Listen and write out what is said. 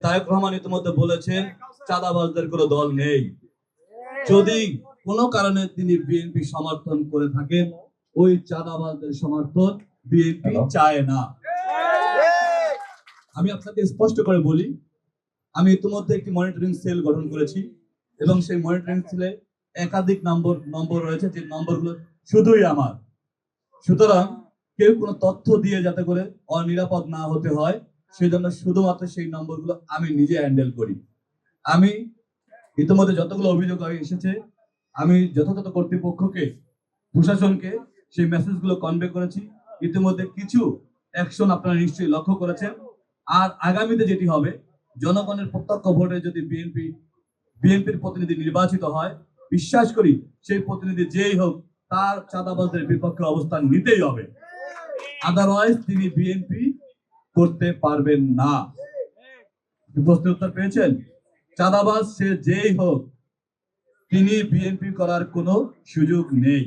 তারেক রহমান ইতিমধ্যে বলেছেন চাঁদাবাজদের কোনো দল নেই। যদি কোনো কারণে তিনি বিএনপি সমর্থন করে থাকেন, ওই চাঁদাবাজদের সমর্থন বিএনপি চায় না। আমি আপনাকে স্পষ্ট করে বলি, আমি ইতিমধ্যে একটি মনিটরিং সেল গঠন করেছি এবং সেই মনিটরিং সেলে একাধিক নম্বর রয়েছে, যে নম্বরগুলো শুধুই আমার। সুতরাং কেউ কোনো তথ্য দিয়ে যাতে করে অনিরাপদ না হতে হয়, সেই জন্য শুধুমাত্র সেই নম্বরগুলো আমি নিজে হ্যান্ডেল করি। আমি ইতিমধ্যে যতগুলো অভিযোগ এসেছে, আমি যথাযথ কর্তৃপক্ষকে, প্রশাসনকে সেই মেসেজগুলো কনভে করেছি। ইতিমধ্যে কিছু অ্যাকশন আপনারা নিশ্চয়ই লক্ষ্য করেছেন। আর আগামীতে যেটি হবে, জনগণের প্রত্যক্ষ ভোটে যদি বিএনপির প্রতিনিধি নির্বাচিত হয়, বিশ্বাস করি সেই প্রতিনিধি যেই হোক তার চাঁদাবাজদের বিপক্ষে অবস্থান নিতেই হবে। আদারওয়াইজ তিনি বিএনপি করতে পারবেন না। প্রশ্নের উত্তর পেয়েছেন? চাঁদাবাজ সে যেই হোক, তিনি বিএনপি করার কোনো সুযোগ নেই।